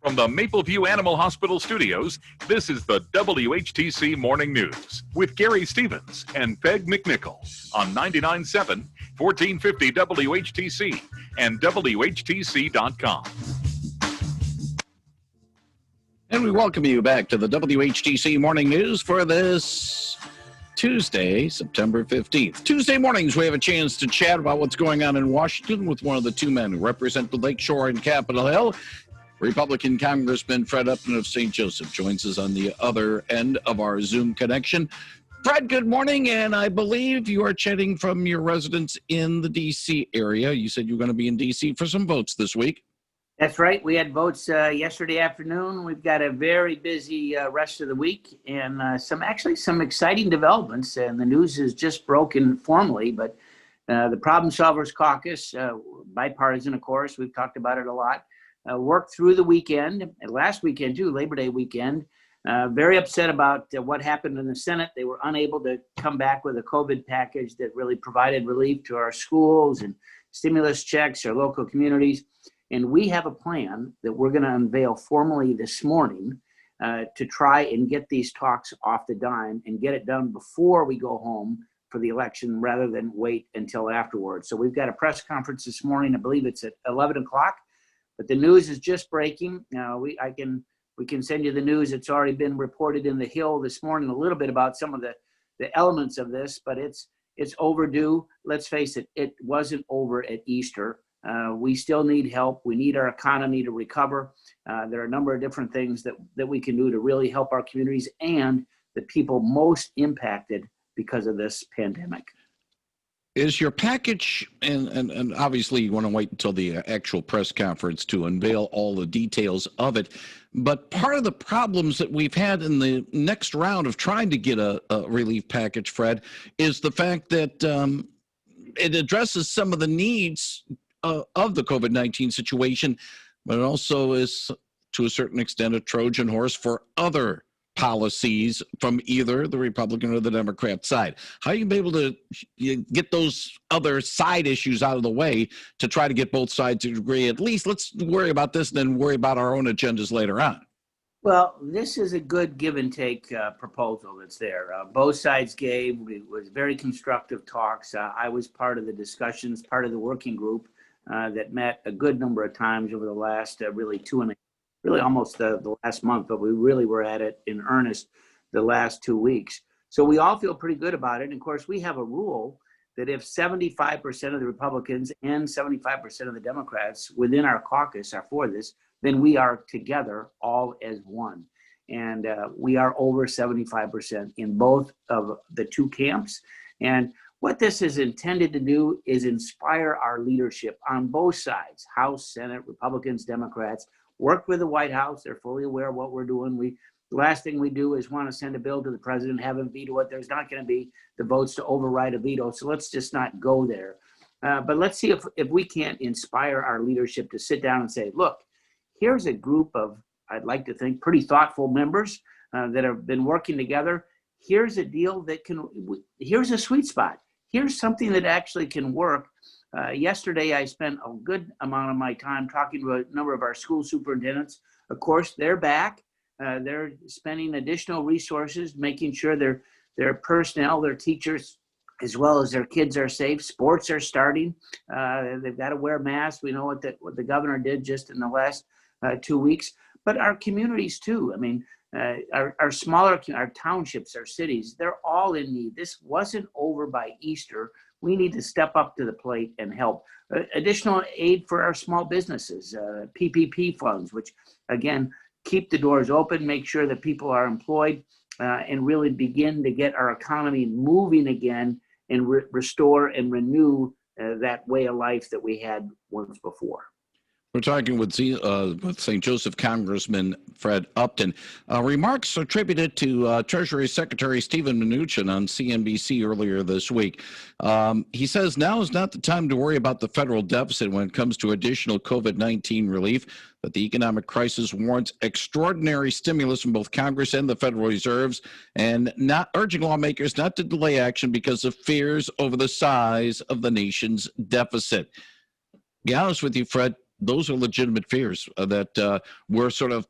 From the Mapleview Animal Hospital studios, this is the WHTC Morning News with Gary Stevens and Peg McNichol on 99.7, 1450 WHTC and WHTC.com. And we welcome you back to the WHTC Morning News for this Tuesday, September 15th. Tuesday mornings, we have a chance to chat about what's going on in Washington with one of the two men who represent the Lakeshore and Capitol Hill. Republican Congressman Fred Upton of St. Joseph joins us on the other end of our Zoom connection. Fred, good morning, and I believe you are chatting from your residence in the D.C. area. You said you were going to be in D.C. for some votes this week. That's right. We had votes yesterday afternoon. We've got a very busy rest of the week and some exciting developments. And the news is just broken formally, but the Problem Solvers Caucus, bipartisan, of course, we've talked about it a lot, worked through the weekend, and last weekend too, Labor Day weekend, very upset about what happened in the Senate. They were unable to come back with a COVID package that really provided relief to our schools and stimulus checks, our local communities. And we have a plan that we're going to unveil formally this morning to try and get these talks off the dime and get it done before we go home for the election rather than wait until afterwards. So we've got a press conference this morning. I believe it's at 11 o'clock. But the news is just breaking. We can send you the news. It's already been reported in the Hill this morning a little bit about some of the elements of this, but it's overdue. Let's face it, it wasn't over at Easter. We still need help. We need our economy to recover. There are a number of different things that we can do to really help our communities and the people most impacted because of this pandemic. Is your package, and obviously you want to wait until the actual press conference to unveil all the details of it, but part of the problems that we've had in the next round of trying to get a relief package, Fred, is the fact that it addresses some of the needs of the COVID-19 situation, but it also is, to a certain extent, a Trojan horse for other policies from either the Republican or the Democrat side. How are you able to get those other side issues out of the way to try to get both sides to agree? At least let's worry about this and then worry about our own agendas later on. Well, this is a good give and take proposal that's there. Both sides gave. It was very constructive talks. I was part of the discussions, part of the working group that met a good number of times over the last almost the last month, but we really were at it in earnest the last 2 weeks. So we all feel pretty good about it. And of course, we have a rule that if 75% of the Republicans and 75% of the Democrats within our caucus are for this, then we are together all as one. And we are over 75% in both of the two camps. And what this is intended to do is inspire our leadership on both sides, House, Senate, Republicans, Democrats. Work with the White House. They're fully aware of what we're doing. The last thing we do is want to send a bill to the president, have him veto it. There's not going to be the votes to override a veto, so let's just not go there. But let's see if we can't inspire our leadership to sit down and say, look, here's a group of, I'd like to think, pretty thoughtful members that have been working together. Here's a deal that here's a sweet spot. Here's something that actually can work. Yesterday, I spent a good amount of my time talking to a number of our school superintendents. Of course, they're back. They're spending additional resources, making sure their personnel, their teachers, as well as their kids are safe. Sports are starting. They've got to wear masks. We know what the governor did just in the last 2 weeks. But our communities, too. I mean, our townships, our cities, they're all in need. This wasn't over by Easter. We need to step up to the plate and help. Additional aid for our small businesses, PPP funds, which, again, keep the doors open, make sure that people are employed, and really begin to get our economy moving again and restore and renew that way of life that we had once before. We're talking with St. Joseph Congressman Fred Upton. Remarks attributed to Treasury Secretary Steven Mnuchin on CNBC earlier this week. He says now is not the time to worry about the federal deficit when it comes to additional COVID-19 relief, but the economic crisis warrants extraordinary stimulus from both Congress and the Federal Reserves, and not urging lawmakers not to delay action because of fears over the size of the nation's deficit. Be honest with you, Fred. those are legitimate fears that we're sort of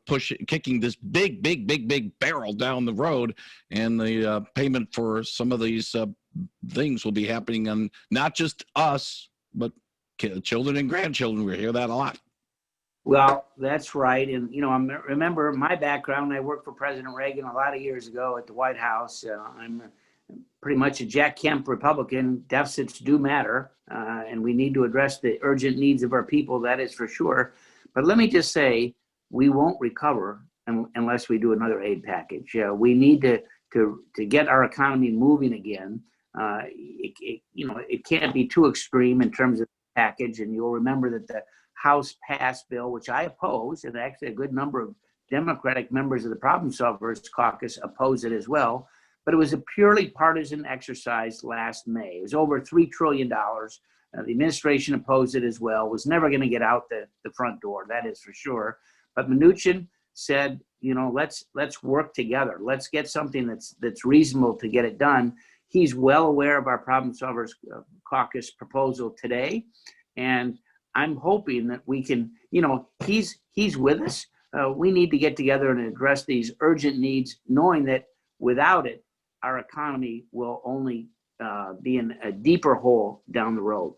kicking this big barrel down the road, and the payment for some of these things will be happening on not just us, but children and grandchildren. We hear that a lot. Well, that's right. And, remember my background. I worked for President Reagan a lot of years ago at the White House. I'm pretty much a Jack Kemp Republican. Deficits do matter, and we need to address the urgent needs of our people. That is for sure. But let me just say, we won't recover unless we do another aid package. We need to get our economy moving again. It can't be too extreme in terms of the package. And you'll remember that the House passed bill, which I oppose, and actually a good number of Democratic members of the Problem Solvers Caucus oppose it as well. But it was a purely partisan exercise last May. It was over $3 trillion. The administration opposed it as well. Was never going to get out the front door, that is for sure. But Mnuchin said, let's work together. Let's get something that's reasonable to get it done. He's well aware of our Problem Solvers Caucus proposal today, and I'm hoping that we can. He's with us. We need to get together and address these urgent needs, knowing that without it, our economy will only be in a deeper hole down the road.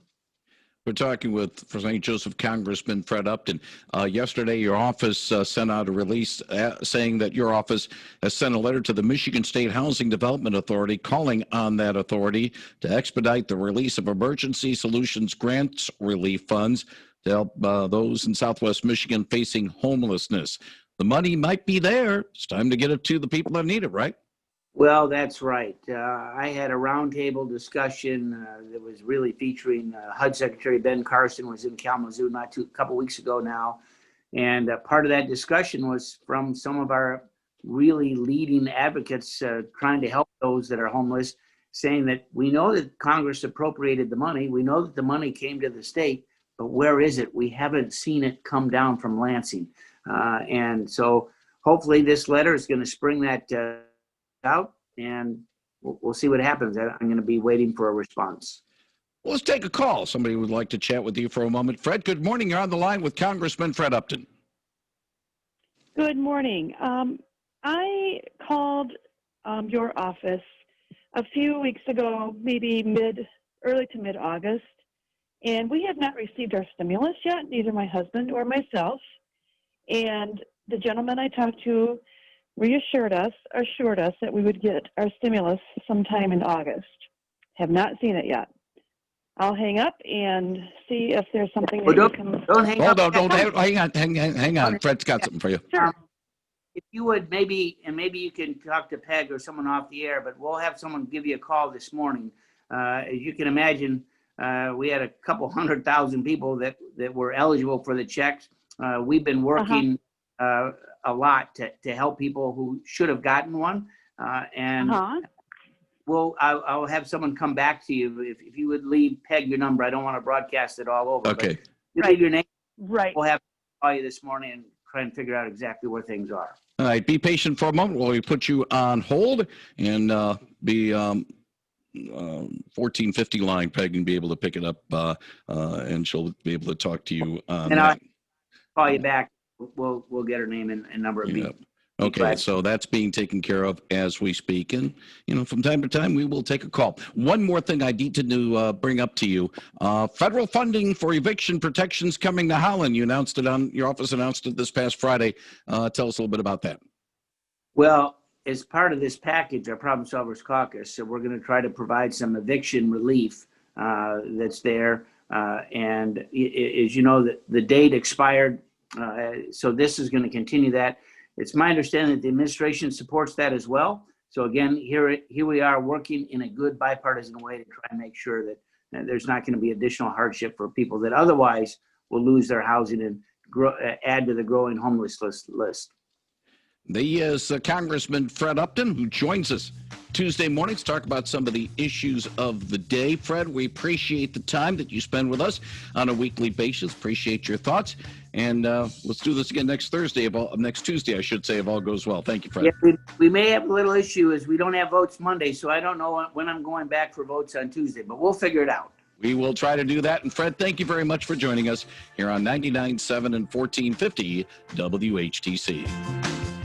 We're talking with for St. Joseph Congressman Fred Upton. Yesterday, your office sent out a release saying that your office has sent a letter to the Michigan State Housing Development Authority calling on that authority to expedite the release of emergency solutions grants relief funds to help those in Southwest Michigan facing homelessness. The money might be there. It's time to get it to the people that need it, right? Well, that's right. I had a roundtable discussion that was really featuring HUD Secretary Ben Carson was in Kalamazoo a couple weeks ago now. And part of that discussion was from some of our really leading advocates trying to help those that are homeless, saying that we know that Congress appropriated the money. We know that the money came to the state, but where is it? We haven't seen it come down from Lansing. And so hopefully this letter is going to spring that out, and we'll see what happens. I'm going to be waiting for a response. Well, let's take a call. Somebody would like to chat with you for a moment. Fred, good morning. You're on the line with Congressman Fred Upton. Good morning. I called your office a few weeks ago, maybe early to mid-August, and we have not received our stimulus yet, neither my husband or myself. And the gentleman I talked to assured us that we would get our stimulus sometime in August. Have not seen it yet. I'll hang up and see if there's something that you can... Don't hang up. Hold on, hang on. Fred's got something for you. Sure. If you would maybe you can talk to Peg or someone off the air, but we'll have someone give you a call this morning. As you can imagine, we had a couple 100,000 people that were eligible for the checks. We've been working a lot to help people who should have gotten one. I'll have someone come back to you. If you would leave Peg your number, I don't want to broadcast it all over. Okay. But leave your name. Right. We'll have to call you this morning and try and figure out exactly where things are. All right, be patient for a moment while we put you on hold, and be 1450 line. Peg can be able to pick it up, and she'll be able to talk to you on And that. I'll call you back. We'll get her name and number of people. Okay, so that's being taken care of as we speak, and from time to time we will take a call. One more thing I need to bring up to you: federal funding for eviction protections coming to Holland. Your office announced it this past Friday. Tell us a little bit about that. Well, as part of this package, our Problem Solvers Caucus, so we're going to try to provide some eviction relief that's there. And as you know, the date expired, so this is going to continue that. It's my understanding that the administration supports that as well. So again, here we are working in a good bipartisan way to try and make sure that there's not going to be additional hardship for people that otherwise will lose their housing and add to the growing homeless list. He is Congressman Fred Upton, who joins us Tuesday mornings to talk about some of the issues of the day. Fred, we appreciate the time that you spend with us on a weekly basis. Appreciate your thoughts. And let's do this again next Tuesday, if all goes well. Thank you, Fred. Yeah, we may have a little issue as we don't have votes Monday, so I don't know when I'm going back for votes on Tuesday, but we'll figure it out. We will try to do that. And Fred, thank you very much for joining us here on 99.7 and 1450 WHTC.